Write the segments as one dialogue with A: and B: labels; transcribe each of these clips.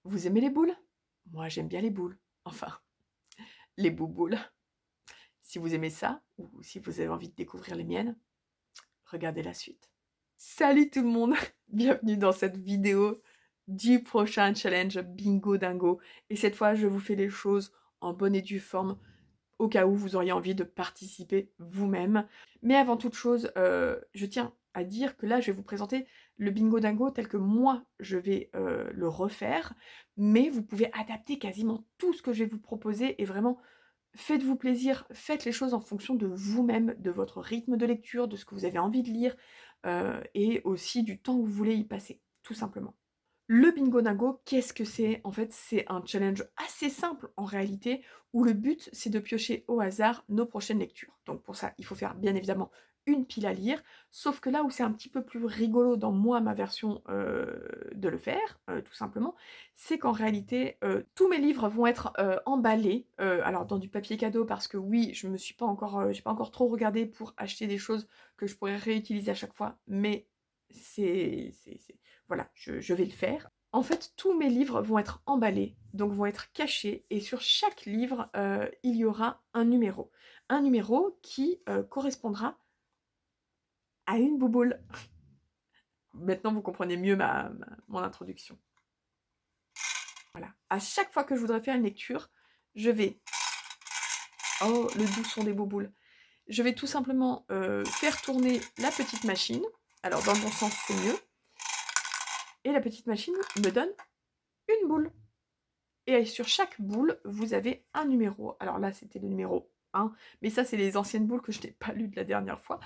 A: Vous aimez les boules? Moi, j'aime bien les boules. Enfin, les bouboules. Si vous aimez ça, ou si vous avez envie de découvrir les miennes, regardez la suite. Salut tout le monde! Bienvenue dans cette vidéo du prochain challenge Bingo Dingo. Et cette fois, je vous fais les choses en bonne et due forme, au cas où vous auriez envie de participer vous-même. Mais avant toute chose, je tiens à dire que là, je vais vous présenter le Bingo Dingo tel que moi, je vais le refaire. Mais vous pouvez adapter quasiment tout ce que je vais vous proposer et vraiment faites-vous plaisir, faites les choses en fonction de vous-même, de votre rythme de lecture, de ce que vous avez envie de lire et aussi du temps que vous voulez y passer, tout simplement. Le Bingo Dingo, qu'est-ce que c'est? En fait, c'est un challenge assez simple en réalité, où le but, c'est de piocher au hasard nos prochaines lectures. Donc pour ça, il faut faire bien évidemment une pile à lire, sauf que là où c'est un petit peu plus rigolo dans moi, ma version de le faire, tout simplement, c'est qu'en réalité, tous mes livres vont être emballés, alors dans du papier cadeau, parce que oui, je me suis pas encore, j'ai pas encore trop regardé pour acheter des choses que je pourrais réutiliser à chaque fois, mais voilà, je vais le faire. En fait, tous mes livres vont être emballés, donc vont être cachés, et sur chaque livre, il y aura un numéro. Un numéro qui correspondra à une bouboule. Maintenant, vous comprenez mieux mon introduction. Voilà. À chaque fois que je voudrais faire une lecture, je vais... Oh, le doux son des bouboules. Je vais tout simplement faire tourner la petite machine. Alors, dans le bon sens, c'est mieux. Et la petite machine me donne une boule. Et sur chaque boule, vous avez un numéro. Alors là, c'était le numéro 1, mais ça, c'est les anciennes boules que je n'ai pas lues de la dernière fois.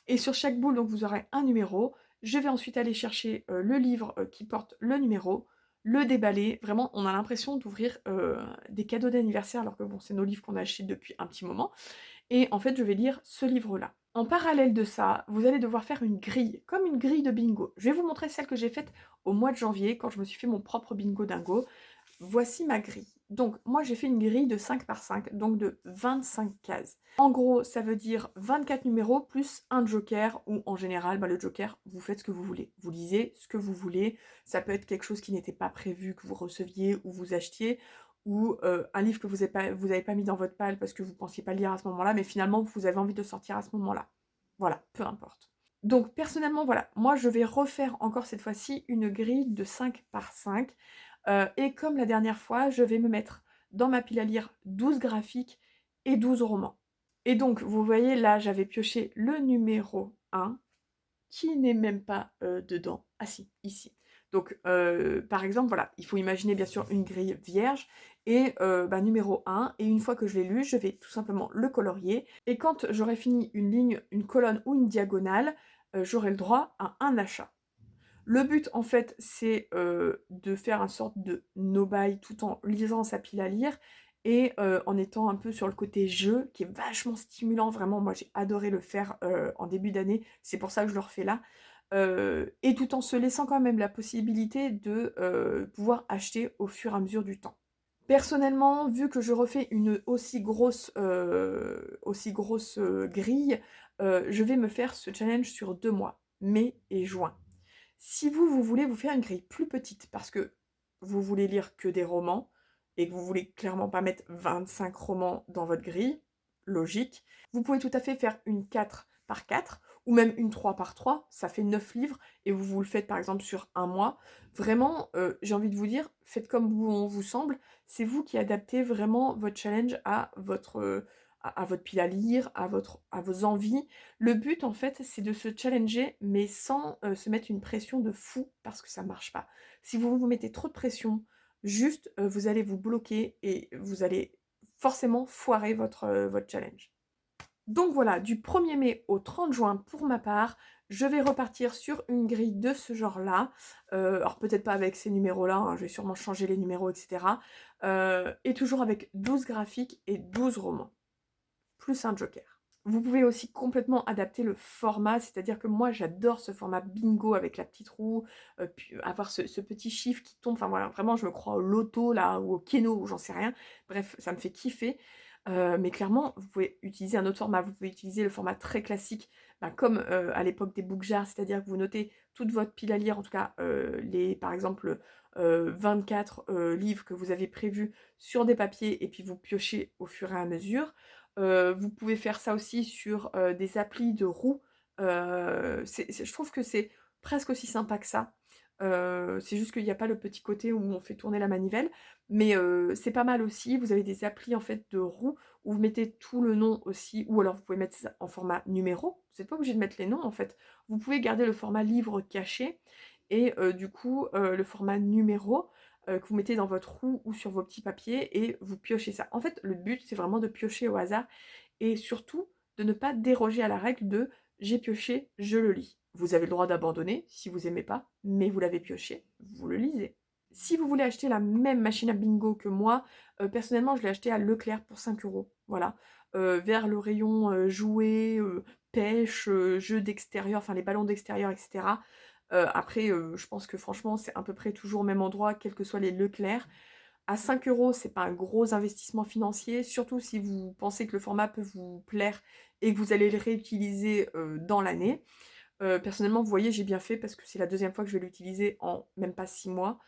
A: Et sur chaque boule, donc, vous aurez un numéro. Je vais ensuite aller chercher le livre qui porte le numéro, le déballer. Vraiment, on a l'impression d'ouvrir des cadeaux d'anniversaire, alors que bon, c'est nos livres qu'on a achetés depuis un petit moment. Et en fait, je vais lire ce livre-là. En parallèle de ça, vous allez devoir faire une grille, comme une grille de bingo. Je vais vous montrer celle que j'ai faite au mois de janvier, quand je me suis fait mon propre bingo dingo. Voici ma grille. Donc, moi, j'ai fait une grille de 5 par 5, donc de 25 cases. En gros, ça veut dire 24 numéros plus un joker, ou en général, le joker, vous faites ce que vous voulez. Vous lisez ce que vous voulez. Ça peut être quelque chose qui n'était pas prévu, que vous receviez ou vous achetiez, ou un livre que vous avez pas mis dans votre palle parce que vous ne pensiez pas lire à ce moment-là, mais finalement, vous avez envie de sortir à ce moment-là. Voilà, peu importe. Donc personnellement, voilà, moi je vais refaire encore cette fois-ci une grille de 5 par 5. Et comme la dernière fois, je vais me mettre dans ma pile à lire 12 graphiques et 12 romans. Et donc, vous voyez, là, j'avais pioché le numéro 1, qui n'est même pas dedans. Ah si, ici. Donc, par exemple, voilà, il faut imaginer bien sûr une grille vierge, et numéro 1, et une fois que je l'ai lu, je vais tout simplement le colorier, et quand j'aurai fini une ligne, une colonne ou une diagonale, j'aurai le droit à un achat. Le but, en fait, c'est de faire une sorte de no-buy tout en lisant sa pile à lire et en étant un peu sur le côté jeu, qui est vachement stimulant. Vraiment, moi, j'ai adoré le faire en début d'année. C'est pour ça que je le refais là. Et tout en se laissant quand même la possibilité de pouvoir acheter au fur et à mesure du temps. Personnellement, vu que je refais une aussi grosse grille, je vais me faire ce challenge sur 2 mois, mai et juin. Si vous voulez vous faire une grille plus petite parce que vous voulez lire que des romans et que vous voulez clairement pas mettre 25 romans dans votre grille, logique, vous pouvez tout à fait faire une 4 par 4 ou même une 3 par 3, ça fait 9 livres et vous le faites par exemple sur un mois. Vraiment, j'ai envie de vous dire, faites comme on vous semble, c'est vous qui adaptez vraiment votre challenge à votre pile à lire, à vos envies. Le but, en fait, c'est de se challenger, mais sans se mettre une pression de fou, parce que ça marche pas. Si vous vous mettez trop de pression, juste, vous allez vous bloquer et vous allez forcément foirer votre challenge. Donc voilà, du 1er mai au 30 juin, pour ma part, je vais repartir sur une grille de ce genre-là. Alors peut-être pas avec ces numéros-là, hein, je vais sûrement changer les numéros, etc. Et toujours avec 12 graphiques et 12 romans, plus un joker. Vous pouvez aussi complètement adapter le format, c'est-à-dire que moi j'adore ce format bingo avec la petite roue, puis avoir ce petit chiffre qui tombe, enfin voilà, vraiment je me crois au loto là, ou au keno, ou j'en sais rien, bref, ça me fait kiffer. Mais clairement, vous pouvez utiliser un autre format. Vous pouvez utiliser le format très classique, bah, comme, à l'époque des book jars, c'est-à-dire que vous notez toute votre pile à lire, en tout cas, les par exemple, 24, livres que vous avez prévus sur des papiers et puis vous piochez au fur et à mesure. Vous pouvez faire ça aussi sur, des applis de roues. C'est je trouve que c'est presque aussi sympa que ça. C'est juste qu'il y a pas le petit côté où on fait tourner la manivelle, mais c'est pas mal aussi. Vous avez des applis en fait de roues où vous mettez tout le nom aussi, ou alors vous pouvez mettre ça en format numéro. Vous n'êtes pas obligé de mettre les noms en fait. Vous pouvez garder le format livre caché et du coup, le format numéro, que vous mettez dans votre roue ou sur vos petits papiers et vous piochez ça. En fait, le but, c'est vraiment de piocher au hasard et surtout de ne pas déroger à la règle de: «J'ai pioché, je le lis». Vous avez le droit d'abandonner si vous aimez pas, mais vous l'avez pioché, vous le lisez. Si vous voulez acheter la même machine à bingo que moi, personnellement, je l'ai achetée à Leclerc pour 5 €, voilà. Vers le rayon, jouets, pêche, jeux d'extérieur, enfin les ballons d'extérieur et cetera. Après, je pense que franchement, c'est à peu près toujours au même endroit, quels que soient les Leclerc. À 5 €, c'est pas un gros investissement financier, surtout si vous pensez que le format peut vous plaire et que vous allez le réutiliser, dans l'année. Personnellement, vous voyez, j'ai bien fait parce que c'est la deuxième fois que je vais l'utiliser en même pas 6 mois.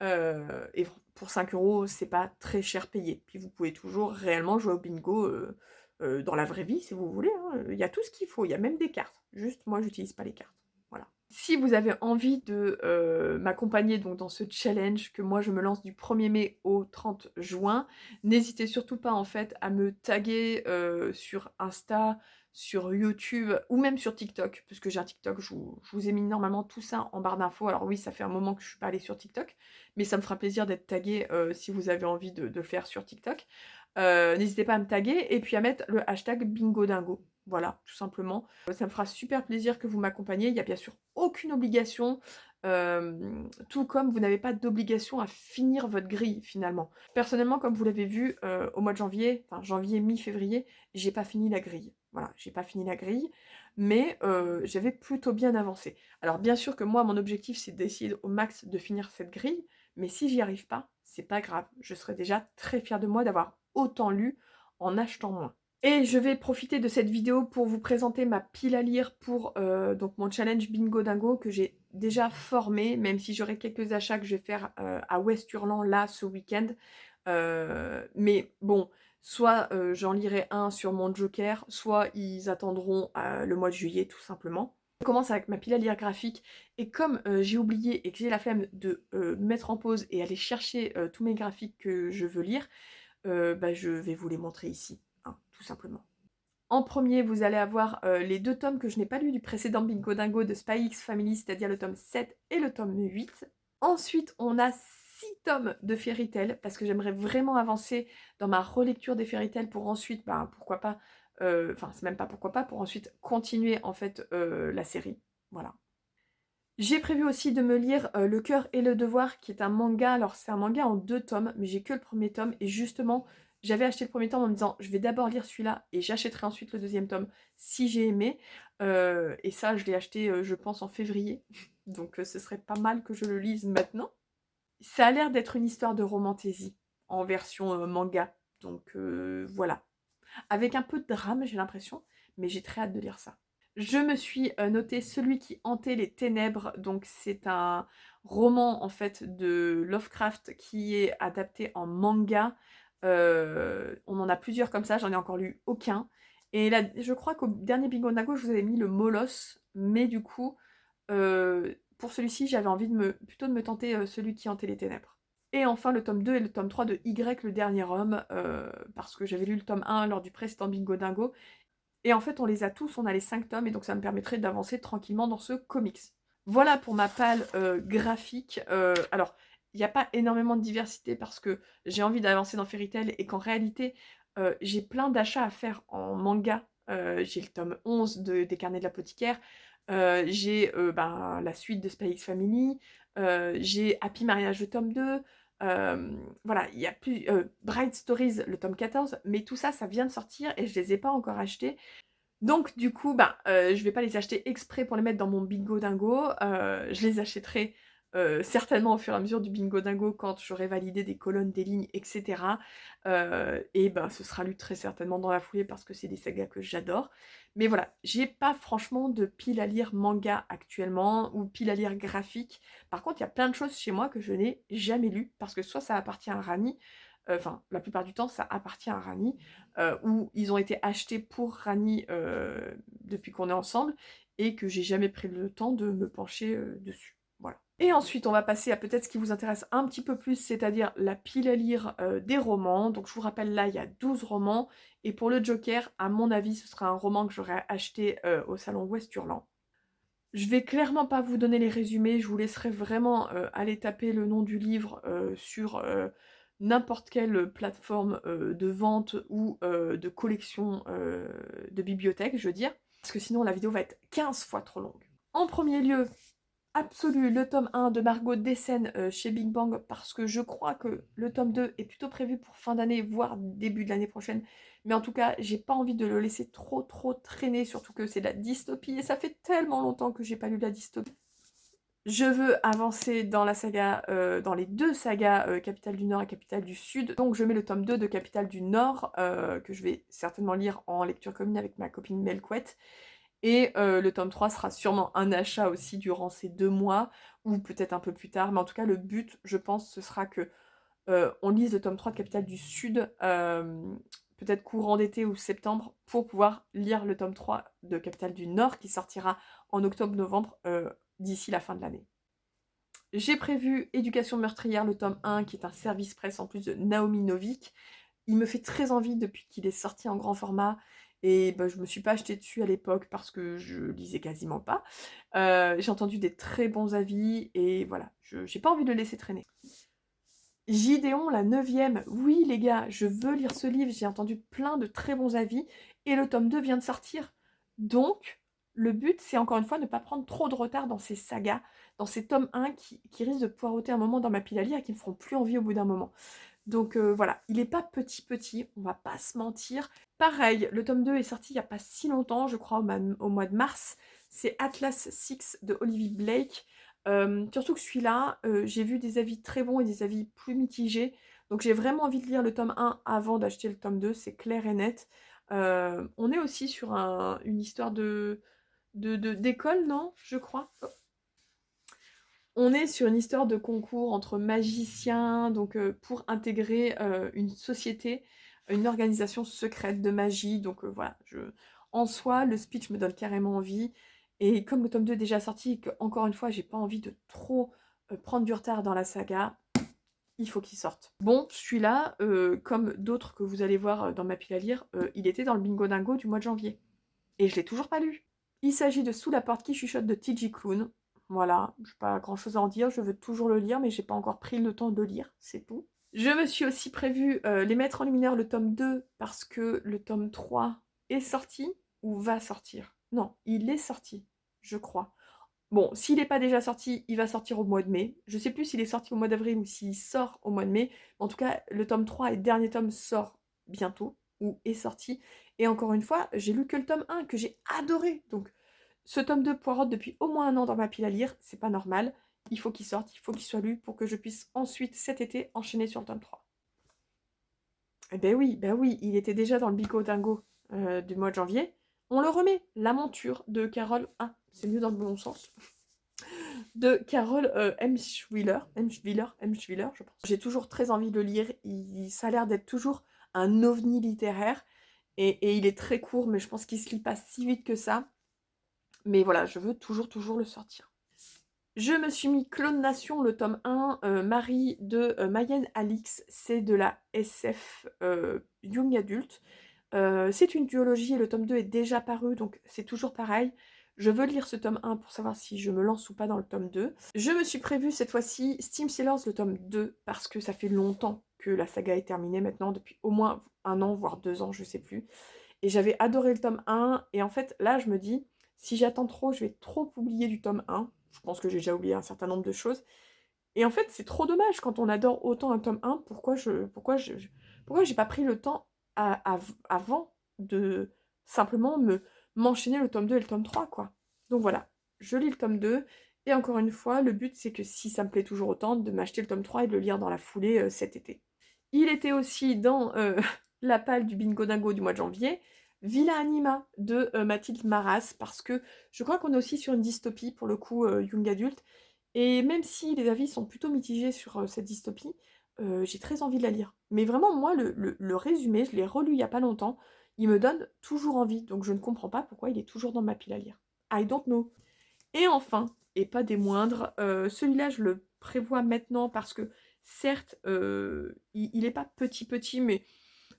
A: Et pour 5 €, c'est pas très cher payé. Puis vous pouvez toujours réellement jouer au bingo, dans la vraie vie si vous voulez, hein, il y a tout ce qu'il faut, il y a même des cartes. Juste moi j'utilise pas les cartes, voilà. Si vous avez envie de, m'accompagner donc dans ce challenge que moi je me lance du 1er mai au 30 juin, n'hésitez surtout pas en fait à me taguer, sur Insta, sur YouTube ou même sur TikTok, puisque j'ai un TikTok, je vous ai mis normalement tout ça en barre d'infos. Alors oui, ça fait un moment que je suis pas allée sur TikTok, mais ça me fera plaisir d'être taguée, si vous avez envie de le faire sur TikTok. N'hésitez pas à me taguer et puis à mettre le hashtag bingodingo. Voilà, tout simplement. Ça me fera super plaisir que vous m'accompagniez. Il y a bien sûr aucune obligation, tout comme vous n'avez pas d'obligation à finir votre grille finalement. Personnellement, comme vous l'avez vu, au mois de janvier, enfin janvier, mi-février, j'ai pas fini la grille. Voilà, j'ai pas fini la grille, mais j'avais plutôt bien avancé. Alors bien sûr que moi, mon objectif, c'est d'essayer au max de finir cette grille, mais si j'y arrive pas, c'est pas grave. Je serai déjà très fière de moi d'avoir autant lu en achetant moins. Et je vais profiter de cette vidéo pour vous présenter ma pile à lire pour, donc mon challenge Bingo Dingo que j'ai déjà formé, même si j'aurai quelques achats que je vais faire, à Ouest-Hurlan là, ce week-end. Mais bon, soit, j'en lirai un sur mon joker, soit ils attendront, le mois de juillet tout simplement. Je commence avec ma pile à lire graphique et comme, j'ai oublié et que j'ai la flemme de, mettre en pause et aller chercher, tous mes graphiques que je veux lire, bah, je vais vous les montrer ici, hein, tout simplement. En premier, vous allez avoir, les 2 tomes que je n'ai pas lus du précédent Bingo Dingo de Spy X Family, c'est-à-dire le tome 7 et le tome 8. Ensuite, on a 6 tomes de Fairy Tail, parce que j'aimerais vraiment avancer dans ma relecture des Fairy Tail pour ensuite, ben, pourquoi pas, enfin, c'est même pas pourquoi pas, pour ensuite continuer en fait, la série. Voilà. J'ai prévu aussi de me lire, Le cœur et le devoir, qui est un manga. Alors c'est un manga en 2 tomes, mais j'ai que le premier tome et justement, j'avais acheté le premier tome en me disant: «Je vais d'abord lire celui-là et j'achèterai ensuite le deuxième tome si j'ai aimé». Et ça, je l'ai acheté, je pense en février, donc ce serait pas mal que je le lise maintenant. Ça a l'air d'être une histoire de romantasy en version, manga, donc voilà. Avec un peu de drame, j'ai l'impression, mais j'ai très hâte de lire ça. Je me suis, noté Celui qui hantait les ténèbres, donc c'est un roman en fait de Lovecraft qui est adapté en manga. On en a plusieurs comme ça, j'en ai encore lu aucun. Et là, je crois qu'au dernier Bingo Nago, je vous avais mis le Molosse, mais du coup, pour celui-ci, j'avais envie plutôt de me tenter, Celui qui hantait les ténèbres. Et enfin le tome 2 et le tome 3 de Y, le dernier homme, parce que j'avais lu le tome 1 lors du précédent Bingo Dingo. Et en fait, on les a tous, on a les 5 tomes, et donc ça me permettrait d'avancer tranquillement dans ce comics. Voilà pour ma palle graphique. Alors, il n'y a pas énormément de diversité parce que j'ai envie d'avancer dans Fairy Tail et qu'en réalité, j'ai plein d'achats à faire en manga. J'ai le tome 11 des Carnets de l'apothicaire, j'ai ben, la suite de Spy X Family, j'ai Happy Mariage le tome 2, voilà, il y a plus Bright Stories le tome 14, mais tout ça, ça vient de sortir et je les ai pas encore achetés. Donc du coup, bah, je vais pas les acheter exprès pour les mettre dans mon Bingo Dingo, je les achèterai, certainement au fur et à mesure du bingo dingo quand j'aurai validé des colonnes, des lignes, et cetera. Et ben, ce sera lu très certainement dans la foulée parce que c'est des sagas que j'adore. Mais voilà, j'ai pas franchement de pile à lire manga actuellement ou pile à lire graphique. Par contre, il y a plein de choses chez moi que je n'ai jamais lues parce que soit ça appartient à Rani, enfin la plupart du temps ça appartient à Rani, ou ils ont été achetés pour Rani depuis qu'on est ensemble et que j'ai jamais pris le temps de me pencher dessus. Voilà. Et ensuite, on va passer à peut-être ce qui vous intéresse un petit peu plus, c'est-à-dire la pile à lire des romans. Donc je vous rappelle, là, il y a 12 romans. Et pour le Joker, à mon avis, ce sera un roman que j'aurais acheté au salon Ouest-Hurlant. Je vais clairement pas vous donner les résumés, je vous laisserai vraiment aller taper le nom du livre sur n'importe quelle plateforme de vente ou de collection de bibliothèque, je veux dire. Parce que sinon la vidéo va être 15 fois trop longue. En premier lieu, absolu, le tome 1 de Margot Dessen chez Big Bang, parce que je crois que le tome 2 est plutôt prévu pour fin d'année, voire début de l'année prochaine. Mais en tout cas, j'ai pas envie de le laisser trop traîner, surtout que c'est de la dystopie, et ça fait tellement longtemps que j'ai pas lu de la dystopie. Je veux avancer dans la saga, dans les deux sagas, Capitale du Nord et Capitale du Sud. Donc je mets le tome 2 de Capitale du Nord, que je vais certainement lire en lecture commune avec ma copine Melquette. Et le tome 3 sera sûrement un achat aussi durant ces 2 mois, ou peut-être un peu plus tard. Mais en tout cas, le but, je pense, ce sera que on lise le tome 3 de Capitale du Sud, peut-être courant d'été ou septembre, pour pouvoir lire le tome 3 de Capitale du Nord, qui sortira en octobre-novembre, d'ici la fin de l'année. J'ai prévu Éducation meurtrière, le tome 1, qui est un service presse en plus de Naomi Novik. Il me fait très envie depuis qu'il est sorti en grand format, et bah, je me suis pas achetée dessus à l'époque parce que je lisais quasiment pas. J'ai entendu des très bons avis, et voilà, j'ai pas envie de le laisser traîner. Gideon, la 9e, oui les gars, je veux lire ce livre, j'ai entendu plein de très bons avis, et le tome 2 vient de sortir. Donc, le but, c'est encore une fois ne pas prendre trop de retard dans ces sagas, dans ces tomes 1 qui risquent de poireauter un moment dans ma pile à lire et qui me feront plus envie au bout d'un moment. Donc voilà, il est pas petit, on va pas se mentir. Pareil, le tome 2 est sorti il y a pas si longtemps, je crois au mois de mars. C'est Atlas 6 de Olivia Blake. Surtout que celui-là, j'ai vu des avis très bons et des avis plus mitigés. Donc j'ai vraiment envie de lire le tome 1 avant d'acheter le tome 2, c'est clair et net. On est aussi sur une histoire d'école, non? Je crois. On est sur une histoire de concours entre magiciens, donc pour intégrer une société, une organisation secrète de magie. Donc voilà, en soi, le speech me donne carrément envie. Et comme le tome 2 est déjà sorti, et que, encore une fois, j'ai pas envie de trop prendre du retard dans la saga, il faut qu'il sorte. Bon, celui-là, comme d'autres que vous allez voir dans ma pile à lire, il était dans le bingo dingo du mois de janvier. Et je l'ai toujours pas lu. Il s'agit de Sous la porte qui chuchote de T.J. Klune. Voilà, je n'ai pas grand chose à en dire, je veux toujours le lire, mais j'ai pas encore pris le temps de le lire, c'est tout. Je me suis aussi prévu Les Maîtres en Luminaire, le tome 2, parce que le tome 3 est sorti, ou va sortir. Non, il est sorti, je crois. Bon, s'il n'est pas déjà sorti, il va sortir au mois de mai. Je sais plus s'il est sorti au mois d'avril ou s'il sort au mois de mai. En tout cas, le tome 3 et dernier tome sort bientôt, ou est sorti. Et encore une fois, j'ai lu que le tome 1 que j'ai adoré. Donc, ce tome 2 poirote depuis au moins un an dans ma pile à lire. C'est pas normal. Il faut qu'il sorte, il faut qu'il soit lu pour que je puisse ensuite, cet été, enchaîner sur le tome 3. Eh ben oui, il était déjà dans le Bico Dingo du mois de janvier. On le remet. La monture de Carole. Ah, c'est mieux dans le bon sens. De Carole Emshwiller, je pense. J'ai toujours très envie de le lire. Ça a l'air d'être toujours un ovni littéraire. Et il est très court, mais je pense qu'il se lit pas si vite que ça. Mais voilà, je veux toujours le sortir. Je me suis mis Clone Nation, le tome 1, Marie de Mayenne Alix. C'est de la SF Young Adult. C'est une duologie et le tome 2 est déjà paru, donc c'est toujours pareil. Je veux lire ce tome 1 pour savoir si je me lance ou pas dans le tome 2. Je me suis prévu cette fois-ci Steam Sailors, le tome 2, parce que ça fait longtemps que la saga est terminée maintenant, depuis au moins un an, voire 2 ans, je sais plus. Et j'avais adoré le tome 1, et en fait, là, je me dis, si j'attends trop, je vais trop oublier du tome 1. Je pense que j'ai déjà oublié un certain nombre de choses. Et en fait, c'est trop dommage quand on adore autant un tome 1, pourquoi j'ai pas pris le temps avant de simplement m'enchaîner le tome 2 et le tome 3, quoi. Donc voilà, je lis le tome 2 Et encore une fois, le but c'est que si ça me plaît toujours autant, de m'acheter le tome 3 et de le lire dans la foulée, cet été. Il était aussi dans, la palle du Bingo Dingo du mois de janvier, Villa Anima de, Mathilde Maras, parce que je crois qu'on est aussi sur une dystopie pour le coup, young adulte, et même si les avis sont plutôt mitigés sur, cette dystopie, j'ai très envie de la lire. Mais vraiment moi le résumé, je l'ai relu il y a pas longtemps, il me donne toujours envie, donc je ne comprends pas pourquoi il est toujours dans ma pile à lire. I don't know. Et enfin, et pas des moindres, celui-là je le prévois maintenant parce que certes, il est pas petit, mais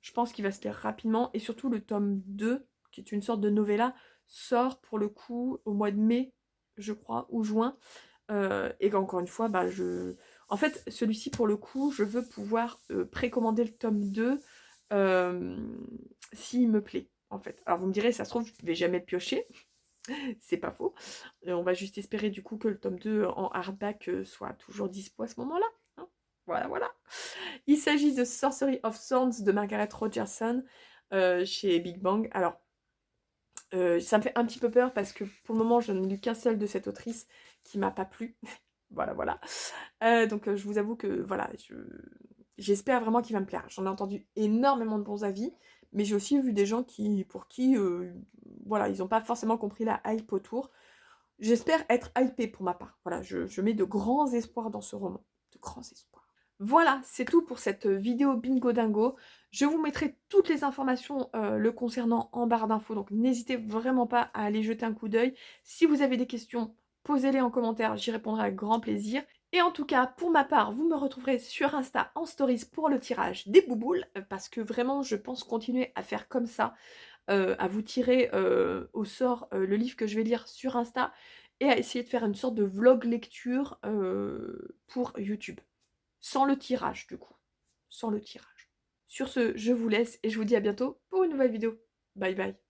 A: je pense qu'il va se lire rapidement, et surtout le tome 2, qui est une sorte de novella, sort pour le coup au mois de mai, je crois, ou juin, et qu'encore une fois, bah, en fait, celui-ci pour le coup, je veux pouvoir, précommander le tome 2, s'il me plaît, en fait. Alors vous me direz, ça se trouve, je vais jamais le piocher, c'est pas faux. On va juste espérer du coup que le tome 2 en hardback soit toujours dispo à ce moment-là, hein. Voilà, voilà. Il s'agit de Sorcery of Thorns de Margaret Rogerson, chez Big Bang. Alors, ça me fait un petit peu peur parce que pour le moment, je n'ai lu qu'un seul de cette autrice qui m'a pas plu. Voilà, voilà. Donc je vous avoue que voilà, j'espère vraiment qu'il va me plaire. J'en ai entendu énormément de bons avis, mais j'ai aussi vu des gens pour qui, voilà, ils n'ont pas forcément compris la hype autour. J'espère être hypée pour ma part. Voilà, je mets de grands espoirs dans ce roman. De grands espoirs. Voilà, c'est tout pour cette vidéo Bingo Dingo. Je vous mettrai toutes les informations le concernant en barre d'infos, donc n'hésitez vraiment pas à aller jeter un coup d'œil. Si vous avez des questions, posez-les en commentaire, j'y répondrai avec grand plaisir. Et en tout cas, pour ma part, vous me retrouverez sur Insta en stories pour le tirage des bouboules, parce que vraiment, je pense continuer à faire comme ça, à vous tirer au sort le livre que je vais lire sur Insta, et à essayer de faire une sorte de vlog lecture pour YouTube. Sans le tirage du coup. Sans le tirage. Sur ce, je vous laisse et je vous dis à bientôt pour une nouvelle vidéo. Bye bye.